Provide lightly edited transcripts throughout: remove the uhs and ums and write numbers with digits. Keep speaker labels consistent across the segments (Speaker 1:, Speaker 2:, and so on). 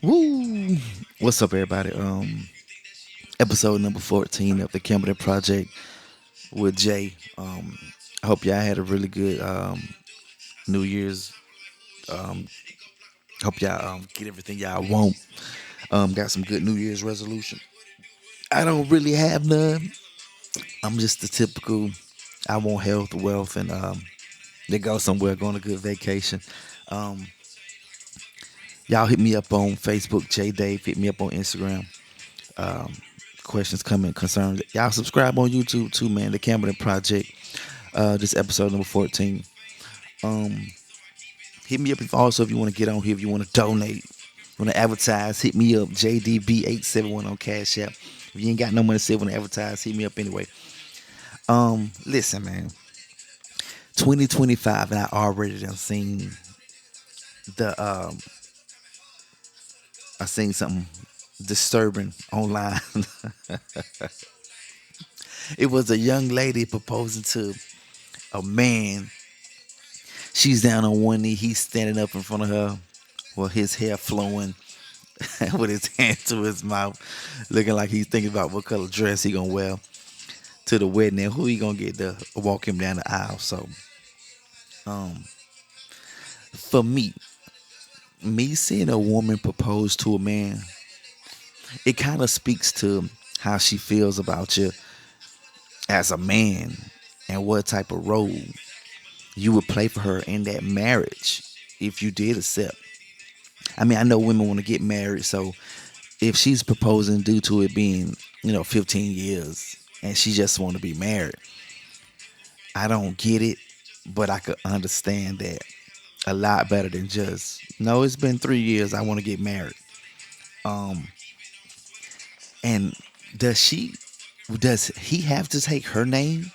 Speaker 1: Woo! What's up, everybody? Episode number 14 of the Campbellton Project with Jay. I hope y'all had a really good New Year's. Um, hope y'all get everything y'all want. Got some good New Year's resolution. I don't really have none. I'm just the typical. I want health, wealth, and to go somewhere, go on a good vacation. Um, y'all hit me up on Facebook, J Dave. Hit me up on Instagram. Um, Questions, comment, concerns. Y'all subscribe on YouTube too, man. The Campbellton Project. This episode number 14. Um, Hit me up if you want to get on here, if you want to donate, want to advertise, hit me up. JDB871 on Cash App. If you ain't got no money to save, want to advertise, hit me up anyway. Listen, man. 2025, and I already done seen the I seen something disturbing online. It was a young lady proposing to a man. She's down on one knee. He's standing up in front of her, with his hair flowing, with his hand to his mouth, looking like he's thinking about what color dress he gonna wear to the wedding and who he gonna get to walk him down the aisle. So, um, for me seeing a woman propose to a man, it kind of speaks to how she feels about you as a man and what type of role you would play for her in that marriage if you did accept. I mean, I know women want to get married, so if she's proposing due to it being, 15 years and she just want to be married, I don't get it, but I could understand that a lot better than just, no, it's been 3 years, I want to get married. Um, and does he have to take her name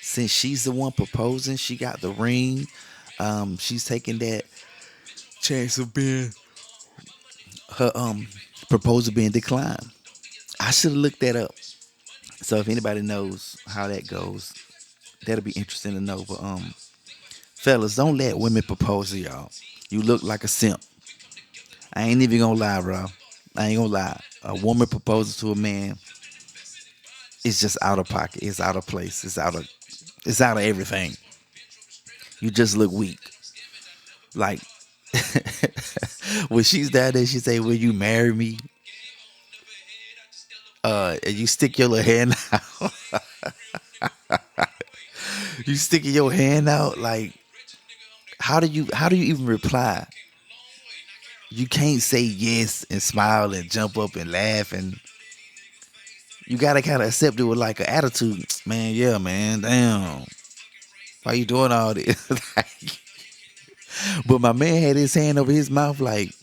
Speaker 1: since she's the one proposing? She got the ring. She's taking that chance of being her proposal being declined. I should have looked that up. So if anybody knows how that goes, that'll be interesting to know. But fellas, don't let women propose to y'all. You look like a simp. I ain't even gonna lie, bro. I ain't gonna lie. A woman proposes to a man, it's just out of pocket. It's out of place. It's out of everything. You just look weak. Like when she's down there, she say, "Will you marry me?" And you stick your little hand out. You sticking your hand out. Like, how do you even reply? You can't say yes and smile and jump up and laugh, and you gotta kind of accept it with like an attitude. Man, yeah, man, damn, why you doing all this? Like, but my man had his hand over his mouth, like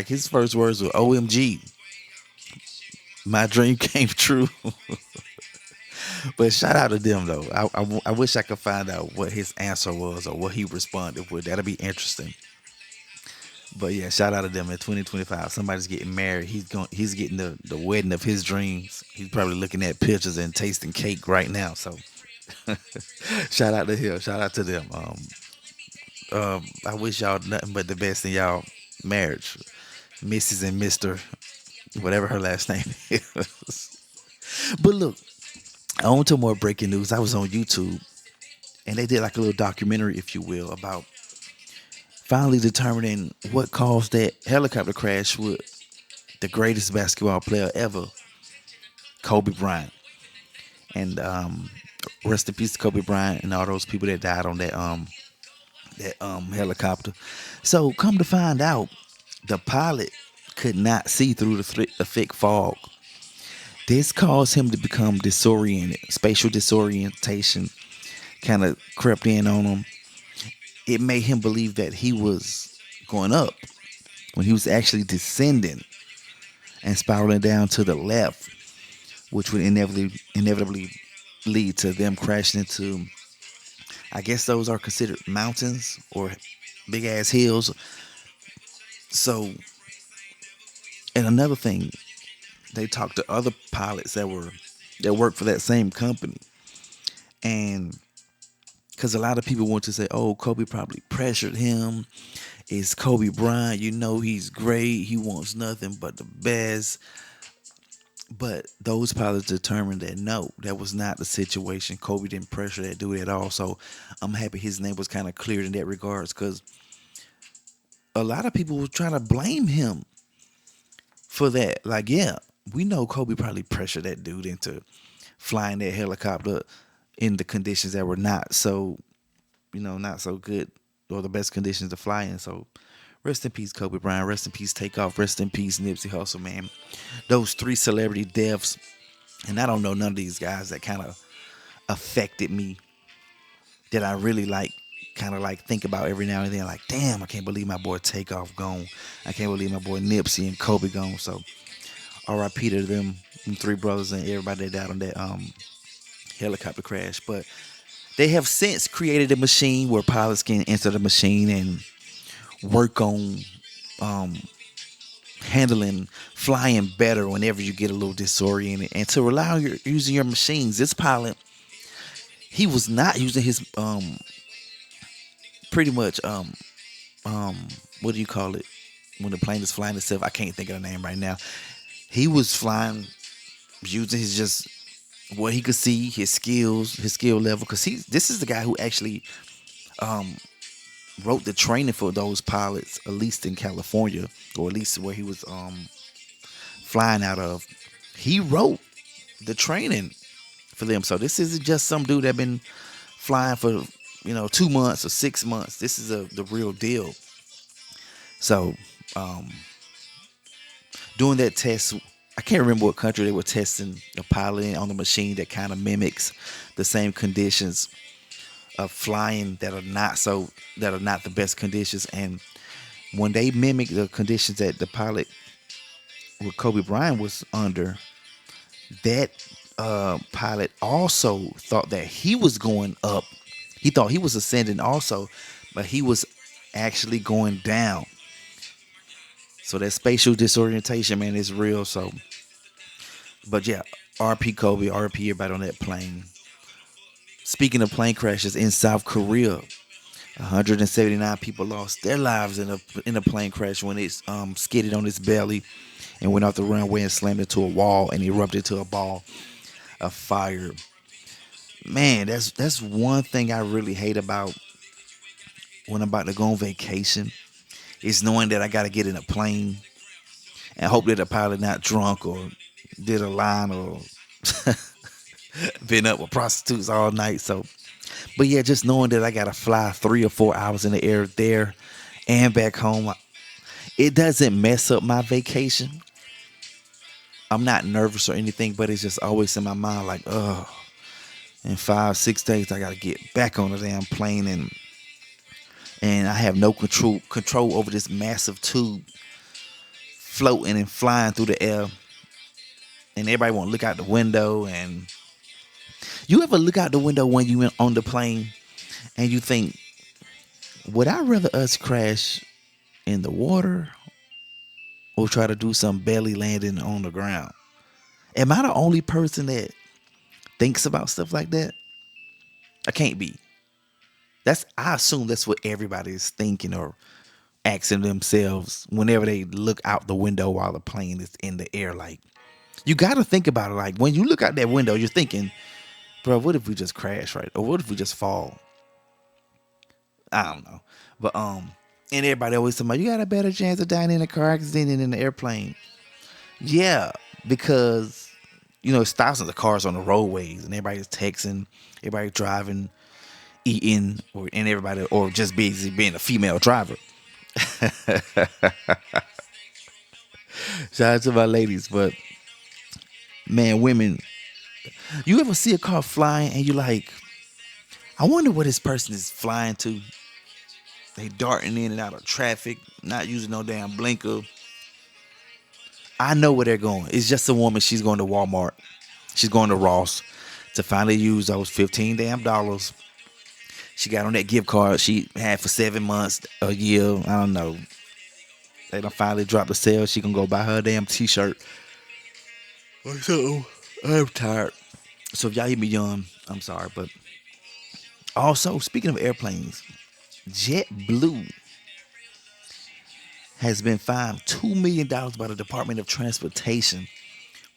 Speaker 1: his first words were "OMG, my dream came true." But shout out to them though. I wish I could find out what his answer was or what he responded with. That'll be interesting. But yeah, shout out to them in 2025. Somebody's getting married. He's getting the wedding of his dreams. He's probably looking at pictures and tasting cake right now. So shout out to him. Shout out to them. I wish y'all nothing but the best in y'all marriage, Mrs. and Mister, whatever her last name is. But look, on to more breaking news. I was on YouTube and they did like a little documentary, if you will, about finally determining what caused that helicopter crash with the greatest basketball player ever, Kobe Bryant. And rest in peace to Kobe Bryant and all those people that died on that helicopter. So come to find out, the pilot could not see through the thick fog. This caused him to become disoriented. Spatial disorientation kind of crept in on him. It made him believe that he was going up when he was actually descending and spiraling down to the left, which would inevitably lead to them crashing into, I guess those are considered mountains or big ass hills. So, and another thing, they talked to other pilots that worked for that same company, and because a lot of people want to say, "Oh, Kobe probably pressured him. is Kobe Bryant. You know he's great. He wants nothing but the best. But those pilots determined that no, that was not the situation. Kobe didn't pressure that dude at all. So I'm happy his name was kind of cleared in that regards because a lot of people were trying to blame him for that. Like, yeah, we know Kobe probably pressured that dude into flying that helicopter in the conditions that were not so, not so good or the best conditions to fly in. So rest in peace, Kobe Bryant. Rest in peace, Takeoff. Rest in peace, Nipsey Hussle, man. Those three celebrity deaths, and I don't know none of these guys that kind of affected me that I really like kind of like think about every now and then like damn, I can't believe my boy Takeoff gone. I can't believe my boy Nipsey and Kobe gone. So R.I.P. to them three brothers and everybody that died on that helicopter crash. But they have since created a machine where pilots can enter the machine and work on um, handling flying better whenever you get a little disoriented and to rely on your using your machines. This pilot, he was not using his pretty much um what do you call it when the plane is flying itself? I can't think of the name right now. He was flying using his just what he could see, his skill level. Cause this is the guy who actually um wrote the training for those pilots, at least in California, or at least where he was flying out of. He wrote the training for them. So this isn't just some dude that been flying for 2 months or 6 months. This is the real deal. So doing that test, I can't remember what country they were testing a pilot in on the machine that kind of mimics the same conditions of flying that are not the best conditions. And when they mimic the conditions that the pilot with Kobe Bryant was under, that pilot also thought that he was going up. He thought he was ascending also, but he was actually going down. So that spatial disorientation, man, is real. So, but yeah, RP Kobe, RP everybody on that plane. Speaking of plane crashes in South Korea, 179 people lost their lives in a plane crash when it skidded on its belly and went off the runway and slammed into a wall and erupted into a ball of fire. Man, that's one thing I really hate about when I'm about to go on vacation is knowing that I got to get in a plane and hope that the pilot not drunk or did a line or been up with prostitutes all night. So, but yeah, just knowing that I got to fly 3 or 4 hours in the air there and back home, it doesn't mess up my vacation. I'm not nervous or anything, but it's just always in my mind like, oh, in 5 6 days I got to get back on the damn plane and I have no control over this massive tube floating and flying through the air, and everybody want to look out the window. And you ever look out the window when you on the plane and you think, would I rather us crash in the water or try to do some belly landing on the ground? Am I the only person that thinks about stuff like that? I can't be. I assume that's what everybody is thinking or asking themselves whenever they look out the window while the plane is in the air. Like, you got to think about it. Like, when you look out that window, you're thinking, bro, what if we just crash, right? Or what if we just fall? I don't know. But and everybody always talking about you got a better chance of dying in a car accident than in an airplane. Yeah, because it's thousands of cars on the roadways and everybody's texting, everybody driving, eating, and everybody or just busy being a female driver. Shout out to my ladies, but man, women, you ever see a car flying and you like, I wonder where this person is flying to. They darting in and out of traffic, not using no damn blinker. I know where they're going. It's just a woman. She's going to Walmart. She's going to Ross to finally use those 15 damn dollars. She got on that gift card she had for 7 months, a year. I don't know. They done finally dropped the sale. She can go buy her damn t-shirt. So I'm tired. So if y'all hear me yawn, I'm sorry. But also, speaking of airplanes, JetBlue has been fined $2 million by the Department of Transportation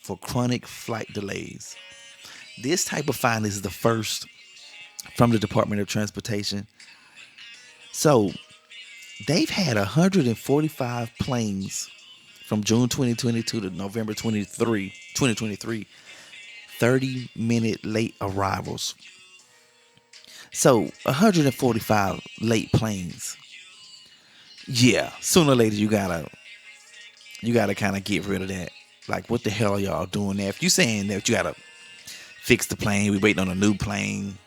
Speaker 1: for chronic flight delays. This type of fine is the first from the Department of Transportation. So they've had 145 planes from June 2022 to November 2023, 30-minute late arrivals. So 145 late planes. Yeah, sooner or later you gotta kind of get rid of that. Like, what the hell are y'all doing there? If you saying that you gotta fix the plane, we waiting on a new plane,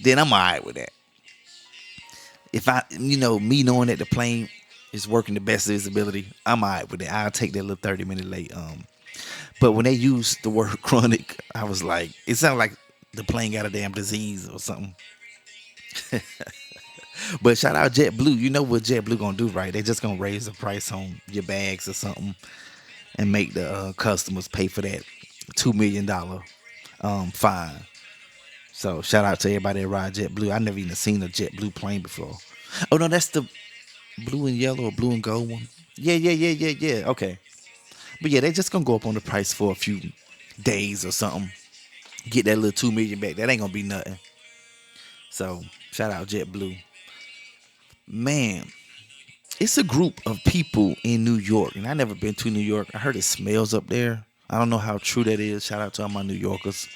Speaker 1: then I'm alright with that. If me knowing that the plane is working the best of its ability, I'm alright with it. I'll take that little 30-minute late. But when they used the word chronic, I was like, it sounded like the plane got a damn disease or something. But shout out JetBlue. You know what JetBlue gonna do, right? They just gonna raise the price on your bags or something and make the customers pay for that $2 million fine. So shout out to everybody that ride JetBlue. I never even seen a JetBlue plane before. Oh no, that's the blue and yellow or blue and gold one. Yeah, yeah, yeah, yeah, yeah. Okay. But yeah, they just gonna go up on the price for a few days or something. Get that little 2 million back. That ain't gonna be nothing. So shout out JetBlue. Man, it's a group of people in New York, and I never been to New York. I heard it smells up there. I don't know how true that is. Shout out to all my New Yorkers.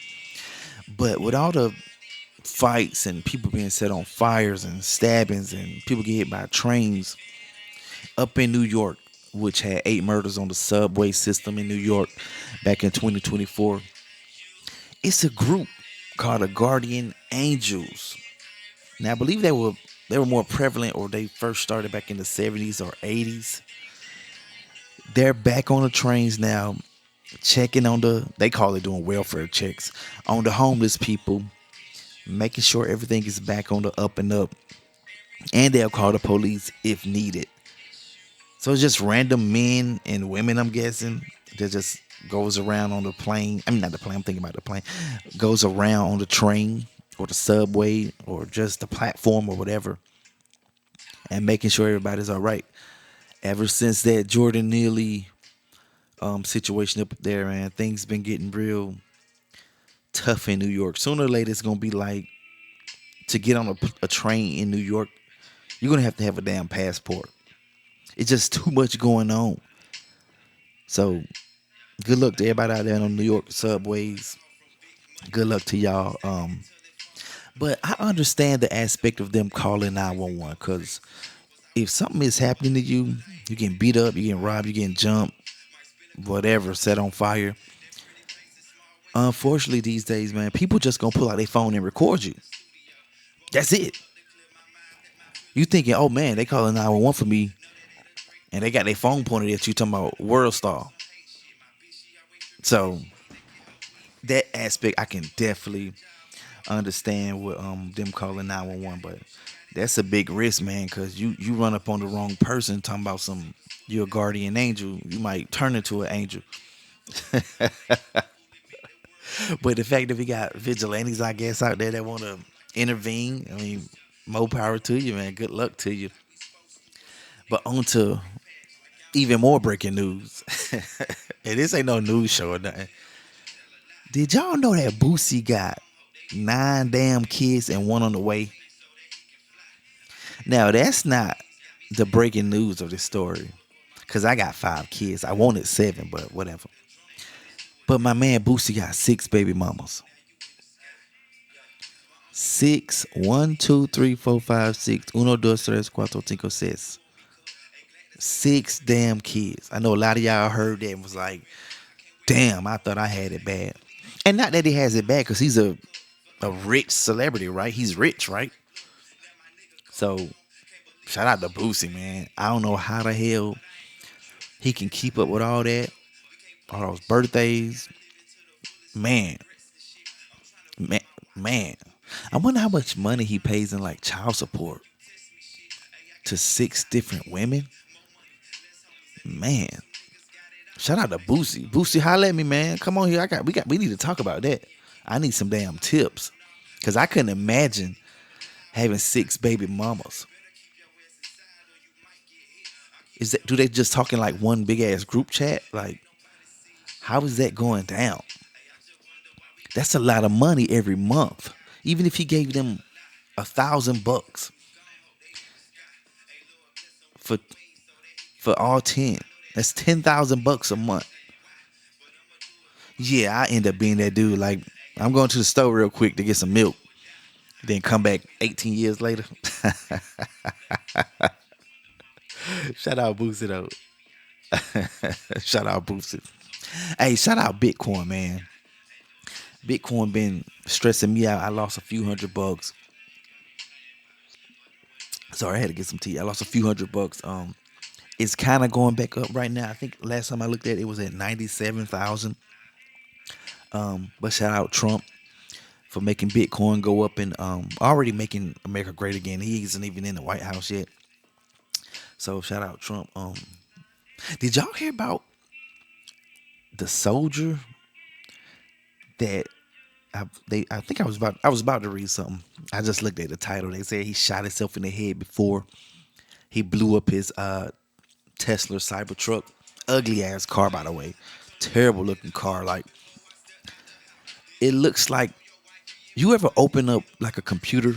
Speaker 1: But with all the fights and people being set on fires and stabbings and people get hit by trains up in New York, which had 8 murders on the subway system in New York back in 2024. It's a group called the Guardian Angels. Now I believe they were more prevalent, or they first started back in the 70s or 80s. They're back on the trains now, checking on they call it doing welfare checks on the homeless people, making sure everything is back on the up and up. And they'll call the police if needed. So it's just random men and women, I'm guessing, that just goes around on the plane. I mean, not the plane, I'm thinking about the plane. Goes around on the train or the subway or just the platform or whatever, and making sure everybody's all right. Ever since that Jordan Neely situation up there, man, things been getting real tough in New York. Sooner or later, it's gonna be like, to get on a train in New York, you're gonna have a damn passport. It's just too much going on. So good luck to everybody out there on New York subways. Good luck to y'all. But I understand the aspect of them calling 911, because if something is happening to you, you getting beat up, you getting robbed, you getting jumped, whatever, set on fire. Unfortunately, these days, man, people just gonna pull out their phone and record you. That's it. You thinking, oh man, they calling 911 for me, and they got their phone pointed at you, talking about World Star. So that aspect, I can definitely understand with them calling 911, but that's a big risk, man, because you run up on the wrong person talking about you're a guardian angel, you might turn into an angel. But the fact that we got vigilantes, I guess, out there that want to intervene, I mean, more power to you, man. Good luck to you. But on to even more breaking news. And this ain't no news show or nothing. Did y'all know that Boosie got 9 damn kids and one on the way? Now, that's not the breaking news of this story, because I got 5 kids. I wanted 7, but whatever. But my man Boosie got 6 baby mamas. 6, 1, 2, 3, 4, 5, 6. Uno, dos, tres, cuatro, cinco, seis. 6 damn kids. I know a lot of y'all heard that and was like, damn, I thought I had it bad. And not that he has it bad, because he's a rich celebrity, right? He's rich, right? So shout out to Boosie, man. I don't know how the hell he can keep up with all that, all those birthdays. Man, man, man. I wonder how much money he pays in like child support to 6 different women. Man, shout out to Boosie. Boosie, holla at me, man. Come on here. We need to talk about that. I need some damn tips, because I couldn't imagine having 6 baby mamas. Is that do they just talk in like one big ass group chat? Like, how is that going down? That's a lot of money every month. Even if he gave them $1,000 for all 10, that's $10,000 a month. Yeah, I end up being that dude. Like, I'm going to the store real quick to get some milk, then come back 18 years later. Shout out Boosie though. Shout out Boosie. Hey, shout out Bitcoin, man. Bitcoin been stressing me out. I lost a few $100. Sorry, I had to get some tea. I lost a few $100. It's kind of going back up right now. I think last time I looked at it, it was at 97,000. But shout out Trump for making Bitcoin go up and already making America great again. He isn't even in the White House yet. So shout out Trump. Did y'all hear about the soldier that I think I was about to read something. I just looked at the title. They said he shot himself in the head before he blew up his Tesla Cybertruck. Ugly ass car, by the way. Terrible looking car. Like, it looks like, you ever open up like a computer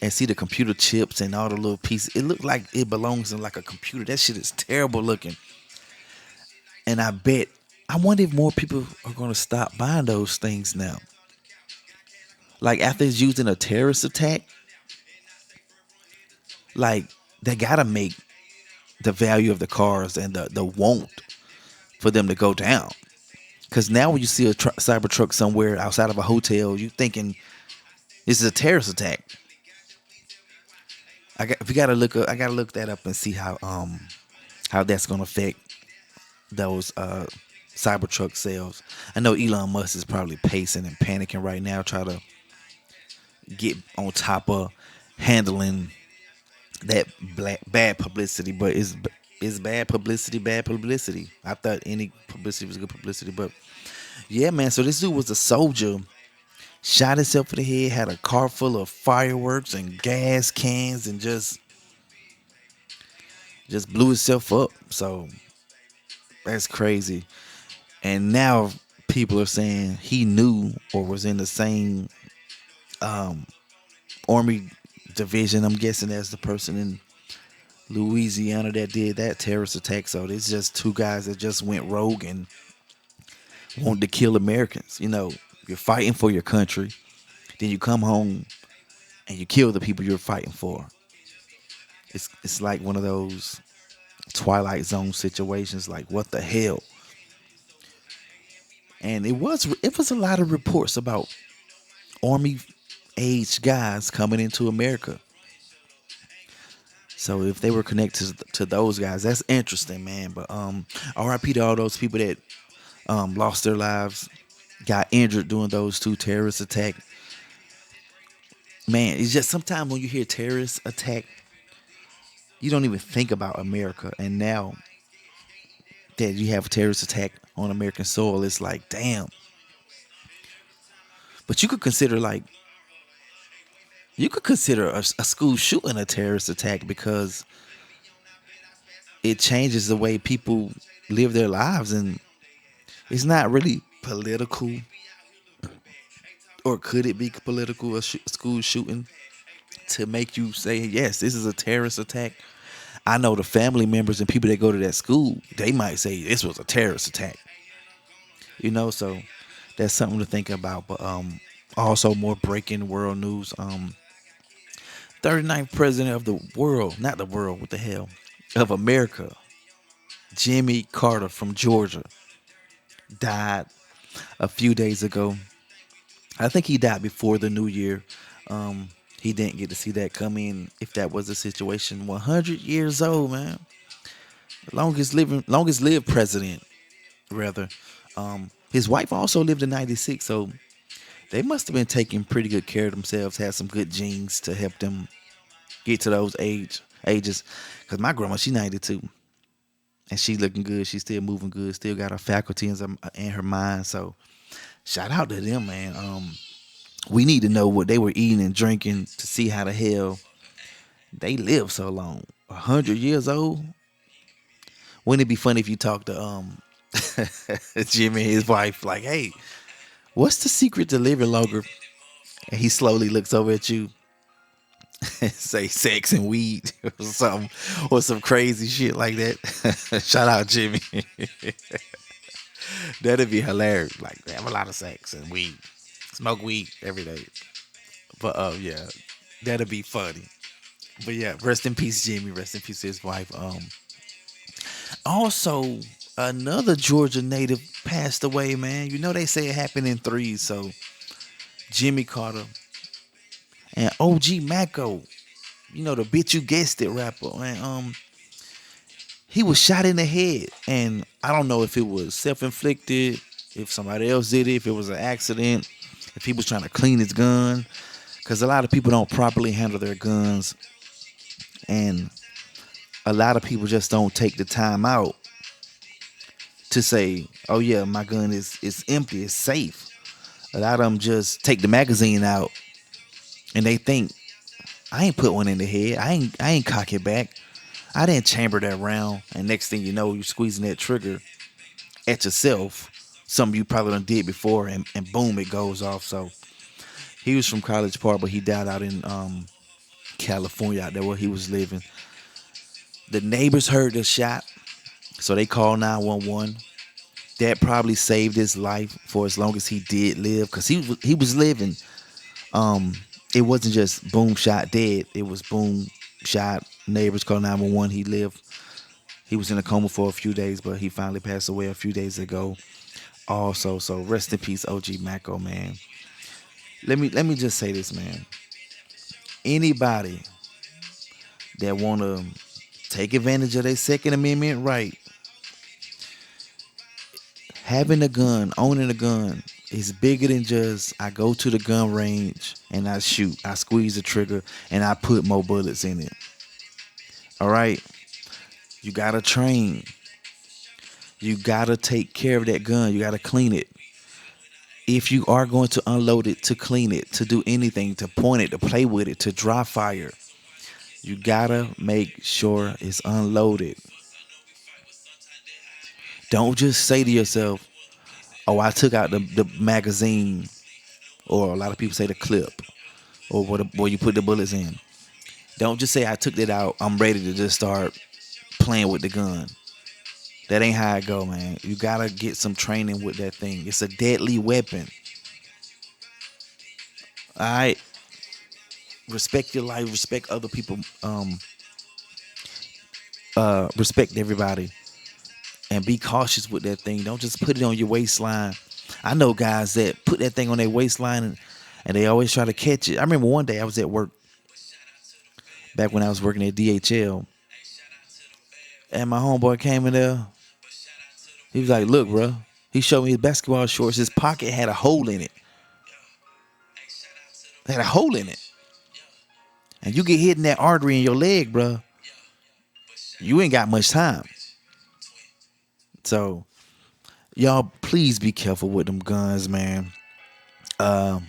Speaker 1: and see the computer chips and all the little pieces? It looked like it belongs in like a computer. That shit is terrible looking. And I wonder if more people are going to stop buying those things now. Like, after it's used in a terrorist attack, like, they got to make the value of the cars and the want for them to go down. Because now when you see a Cybertruck somewhere outside of a hotel, you thinking this is a terrorist attack. I gotta look that up and see how that's gonna affect those Cybertruck sales. I know Elon Musk is probably pacing and panicking right now, try to get on top of handling that bad publicity. But is bad publicity bad publicity? I thought any publicity was good publicity, but yeah, man. So this dude was a soldier, shot himself in the head, had a car full of fireworks and gas cans, and just blew himself up. So that's crazy. And now people are saying he knew or was in the same army division. I'm guessing that's the person in Louisiana that did that terrorist attack. So it's just two guys that just went rogue and wanted to kill Americans. You know, you're fighting for your country, then you come home and you kill the people you're fighting for. It's like one of those Twilight Zone situations. Like, what the hell? And it was a lot of reports about army age guys coming into America. So if they were connected to those guys, that's interesting, man. But R.I.P. to all those people that lost their lives, got injured during those two terrorist attacks. Man, it's just sometimes when you hear terrorist attack, you don't even think about America. And now that you have a terrorist attack on American soil, it's like, damn. But you could consider a school shooting a terrorist attack because it changes the way people live their lives, and it's not really political. Or could it be political, a school shooting, to make you say, yes, this is a terrorist attack? I know the family members and people that go to that school, they might say this was a terrorist attack. So that's something to think about. But also more breaking world news. 39th president of the world, not the world, what the hell, of America, Jimmy Carter from Georgia, died a few days ago. I think he died before the new year. He didn't get to see that come in if that was the situation. 100 years old, man. Longest lived president, rather. His wife also lived to 96, so they must have been taking pretty good care of themselves, had some good genes to help them get to those ages. Because my grandma, she 92, and she looking good. She's still moving good, still got her faculties and her mind. So shout out to them, man. We need to know what they were eating and drinking to see how the hell they live so long. 100 years old. Wouldn't it be funny if you talk to Jimmy and his wife like, "Hey, what's the secret to living longer?" And he slowly looks over at you and say sex and weed or something or some crazy shit like that. Shout out Jimmy. That'd be hilarious. Like have a lot of sex and weed. Smoke weed every day. But yeah, that'd be funny. But yeah, rest in peace, Jimmy. Rest in peace, his wife. Also, another Georgia native passed away, man. You know they say it happened in threes. So Jimmy Carter and OG Macko, you know the bitch you guessed it rapper, man. He was shot in the head, and I don't know if it was self inflicted, if somebody else did it, if it was an accident, if he was trying to clean his gun, because a lot of people don't properly handle their guns, and a lot of people just don't take the time out to say, "Oh yeah, my gun is empty, it's safe." A lot of them just take the magazine out and they think, "I ain't put one in the head. I ain't cock it back. I didn't chamber that round." And next thing you know, you're squeezing that trigger at yourself. Something you probably done did before, and boom, it goes off. So he was from College Park, but he died out in California, out there where he was living. The neighbors heard the shot, so they called 911. That probably saved his life for as long as he did live, because he was living. Um, it wasn't just boom shot dead. It was boom shot. Neighbors called 911. He lived. He was in a coma for a few days, but he finally passed away a few days ago. Also, so rest in peace, OG Macko, man. Let me just say this, man. Anybody that wanna take advantage of their Second Amendment right, having a gun, owning a gun, is bigger than just I go to the gun range and I shoot, I squeeze the trigger and I put more bullets in it. All right, you gotta train. You gotta take care of that gun. You gotta clean it. If you are going to unload it, to clean it, to do anything, to point it, to play with it, to dry fire, you gotta make sure it's unloaded. Don't just say to yourself, "Oh, I took out the magazine," or a lot of people say the clip, or where you put the bullets in. Don't just say, "I took it out. I'm ready to just start playing with the gun." That ain't how it go, man. You gotta get some training with that thing. It's a deadly weapon. All right. Respect your life. Respect other people. Respect everybody, and be cautious with that thing. Don't just put it on your waistline. I know guys that put that thing on their waistline, and they always try to catch it. I remember one day I was at work back when I was working at DHL, and my homeboy came in there. He was like, "Look, bro." He showed me his basketball shorts. His pocket had a hole in it. It had a hole in it. And you get hit in that artery in your leg, bro. You ain't got much time. So y'all, please be careful with them guns, man. Um,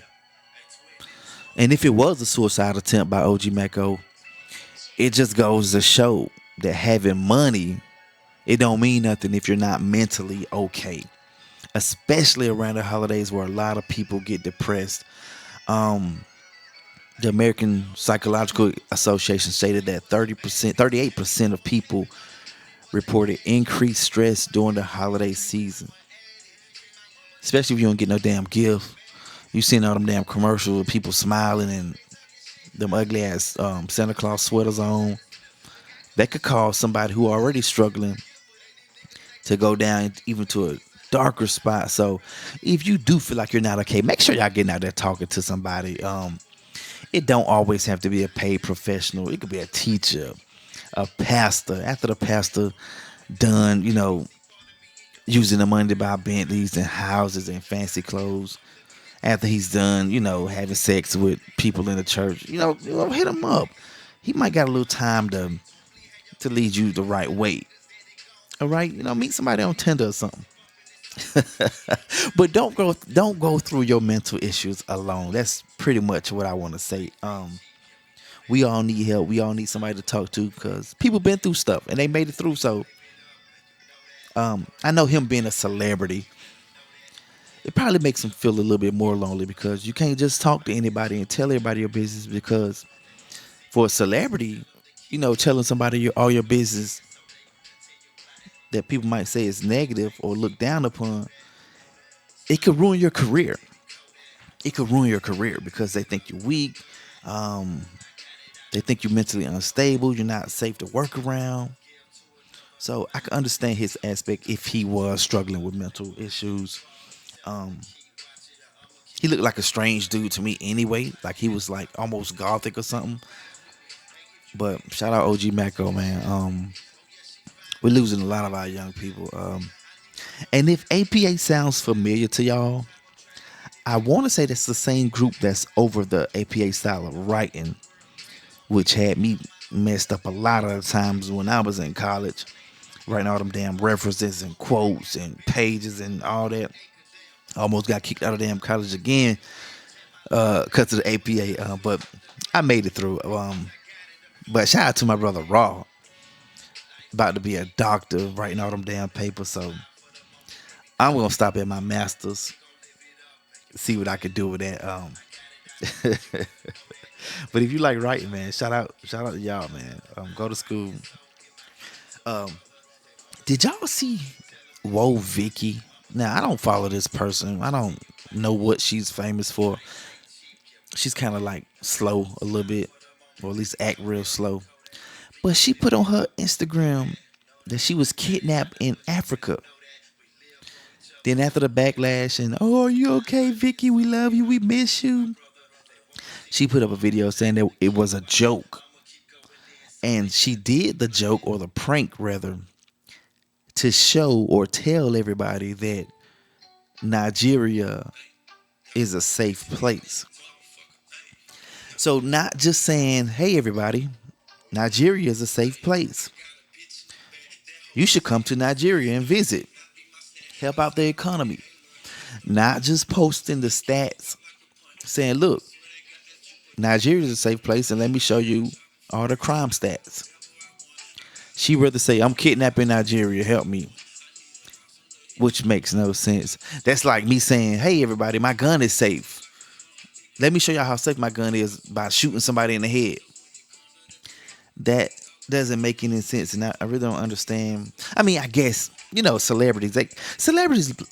Speaker 1: and if it was a suicide attempt by OG Mako, it just goes to show that having money, it don't mean nothing if you're not mentally okay. Especially around the holidays where a lot of people get depressed. Um, the American Psychological Association stated that 30%, 38% of people reported increased stress during the holiday season. Especially if you don't get no damn gift. You seen all them damn commercials with people smiling and them ugly ass Santa Claus sweaters on. That could cause somebody who already struggling to go down even to a darker spot. So if you do feel like you're not okay, make sure y'all getting out there talking to somebody. It don't always have to be a paid professional. It could be a teacher, a pastor. After the pastor done, using the money to buy Bentleys and houses and fancy clothes. After he's done, having sex with people in the church, hit him up. He might got a little time to lead you the right way. All right, meet somebody on Tinder or something. But don't go through your mental issues alone. That's pretty much what I want to say. We all need help. We all need somebody to talk to because people been through stuff and they made it through. So I know him being a celebrity, it probably makes him feel a little bit more lonely because you can't just talk to anybody and tell everybody your business because for a celebrity, telling somebody all your business that people might say is negative or look down upon, it could ruin your career. It could ruin your career because they think you're weak. Um, they think you're mentally unstable. You're not safe to work around. So I can understand his aspect if he was struggling with mental issues. Um, he looked like a strange dude to me anyway. Like he was like almost gothic or something. But shout out OG Macko, man. We're losing a lot of our young people. And if APA sounds familiar to y'all, I want to say that's the same group that's over the APA style of writing, which had me messed up a lot of the times when I was in college, writing all them damn references and quotes and pages and all that. Almost got kicked out of damn college again because of the APA, but I made it through. But shout out to my brother Raw, about to be a doctor, writing all them damn papers. So I'm gonna stop at my master's, see what I could do with that. But if you like writing, man, shout out to y'all, man. Go to school. Did y'all see Whoa Vicky? Now I don't follow this person. I don't know what she's famous for. She's kind of like slow a little bit, or at least act real slow. But she put on her Instagram that she was kidnapped in Africa. Then after the backlash and are you okay, Vicky? We love you. We miss you. She put up a video saying that it was a joke. And she did the joke or the prank rather to show or tell everybody that Nigeria is a safe place. So not just saying, hey everybody, Nigeria is a safe place. You should come to Nigeria and visit. Help out the economy. Not just posting the stats saying, look, Nigeria is a safe place and let me show you all the crime stats. She rather say, I'm kidnapping Nigeria, help me. Which makes no sense. That's like me saying, hey everybody, my gun is safe. Let me show y'all how safe my gun is by shooting somebody in the head. That doesn't make any sense, and I really don't understand. I mean, I guess celebrities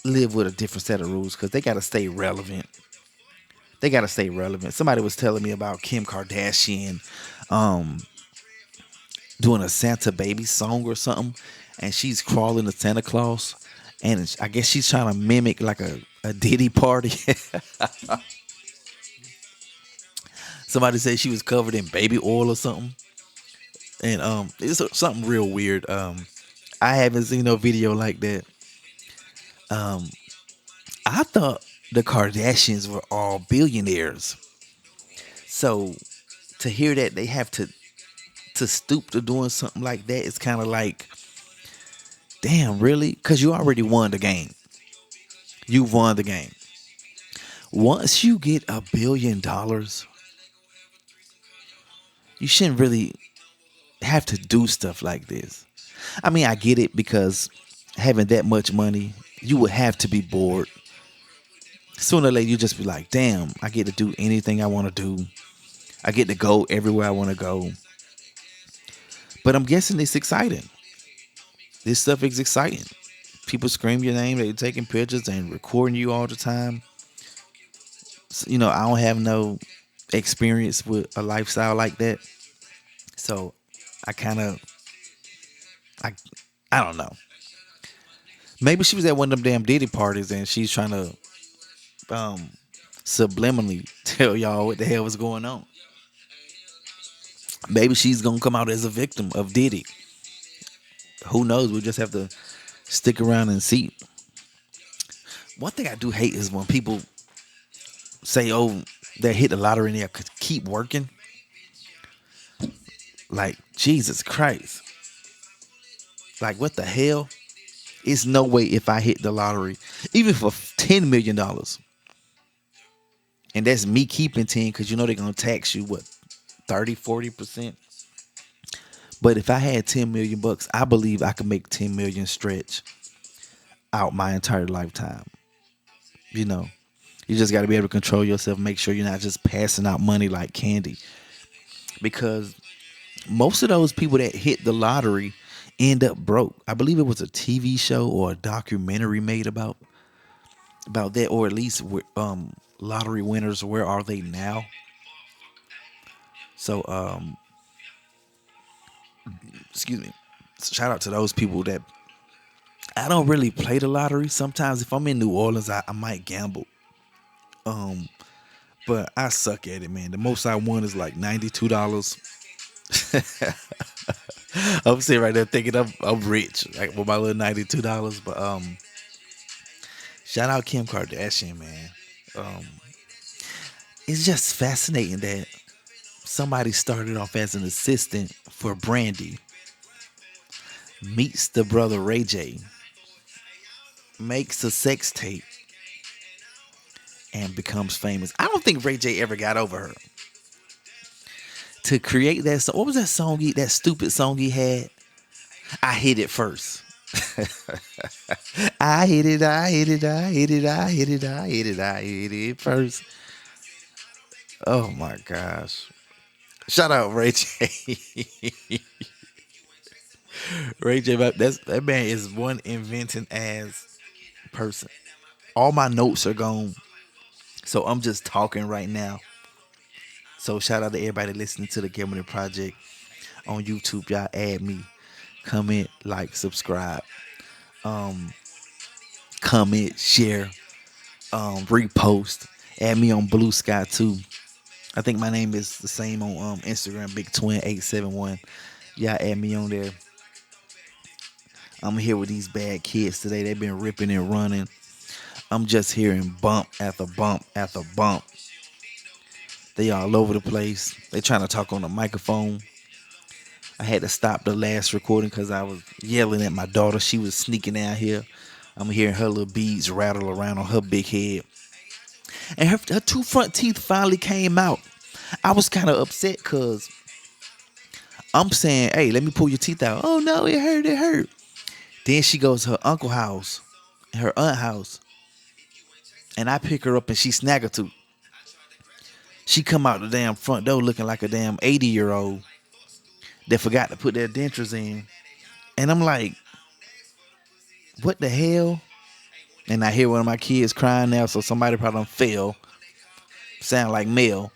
Speaker 1: live with a different set of rules because they got to stay relevant. They got to stay relevant. Somebody was telling me about Kim Kardashian doing a Santa baby song or something, and she's crawling to Santa Claus, and I guess she's trying to mimic like a Diddy party. Somebody said she was covered in baby oil or something, and it's something real weird. I haven't seen no video like that. I thought the Kardashians were all billionaires, so to hear that they have to stoop to doing something like that, it's kind of like, damn, really? Because you already won the game. You won the game. Once you get $1 billion, you shouldn't really have to do stuff like this. I mean, I get it because having that much money, you would have to be bored. Sooner or later, you just be like, damn, I get to do anything I want to do. I get to go everywhere I want to go. But I'm guessing it's exciting. This stuff is exciting. People scream your name, they're taking pictures and recording you all the time. So, I don't have no experience with a lifestyle like that. So I kind of, I, I don't know. Maybe she was at one of them damn Diddy parties and she's trying to um, subliminally tell y'all what the hell was going on. Maybe she's gonna come out as a victim of Diddy. Who knows? We just have to stick around and see. One thing I do hate is when people say, "Oh, they hit the lottery and they could keep working." Like Jesus Christ! Like what the hell? It's no way if I hit the lottery, even for $10 million, and that's me keeping 10 because they're gonna tax you what 30-40%. But if I had 10 million bucks, I believe I could make 10 million stretch. out my entire lifetime. You know, you just got to be able to control yourself, make sure you're not just passing out money like candy. Because most of those people that hit the lottery end up broke. I believe it was a TV show or a documentary made about that, or at least lottery winners. Where are they now? So excuse me. Shout out to those people that I don't really play the lottery. Sometimes if I'm in New Orleans, I might gamble. Um, but I suck at it, man. The most I won is like $92. I'm sitting right there thinking I'm rich, like with my little $92. But shout out Kim Kardashian, man. Um, it's just fascinating that somebody started off as an assistant for Brandy, meets the brother Ray J, makes a sex tape, and becomes famous. I don't think Ray J ever got over her. To create that song, what was that song? That stupid song he had. I hit it first. I hit it. I hit it. I hit it. I hit it. I hit it. I hit it first. Oh my gosh! Shout out Ray J. Ray J. That man is one inventing ass person. All my notes are gone, so I'm just talking right now. So shout out to everybody listening to the Campbellton Project on YouTube. Y'all add me, comment, like, subscribe, um, comment, share, repost. Add me on Blue Sky too. I think my name is the same on Instagram, Big Twin 871. Y'all add me on there. I'm here with these bad kids today. They've been ripping and running. I'm just hearing bump after bump after bump. They all over the place. They trying to talk on the microphone. I had to stop the last recording because I was yelling at my daughter. She was sneaking out here. I'm hearing her little beads rattle around on her big head. And her two front teeth finally came out. I was kind of upset because I'm saying, hey, let me pull your teeth out. Oh, no, it hurt, it hurt. Then she goes to her uncle house, her aunt house. And I pick her up and she snag a tooth. She come out the damn front door looking like a damn 80-year-old that forgot to put their dentures in. And I'm like, what the hell? And I hear one of my kids crying now, so somebody probably done fell. Sound like Mel.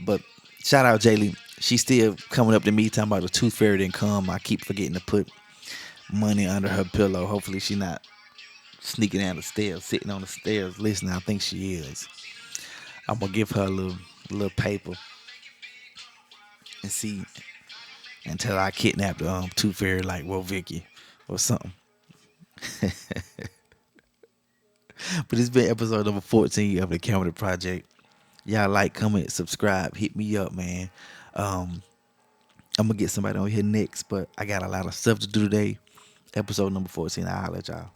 Speaker 1: But shout out Jaylee. She's still coming up to me talking about the tooth fairy didn't come. I keep forgetting to put money under her pillow. Hopefully she not sneaking down the stairs, sitting on the stairs listening. I think she is. I'm gonna give her a little paper and see until I kidnap the tooth fairy like Will Vicky or something. But it's been episode number 14 of the Campbellton Project. Y'all like, comment, subscribe, hit me up, man. I'm gonna get somebody on here next, but I got a lot of stuff to do today. Episode number 14. I'll holler at y'all.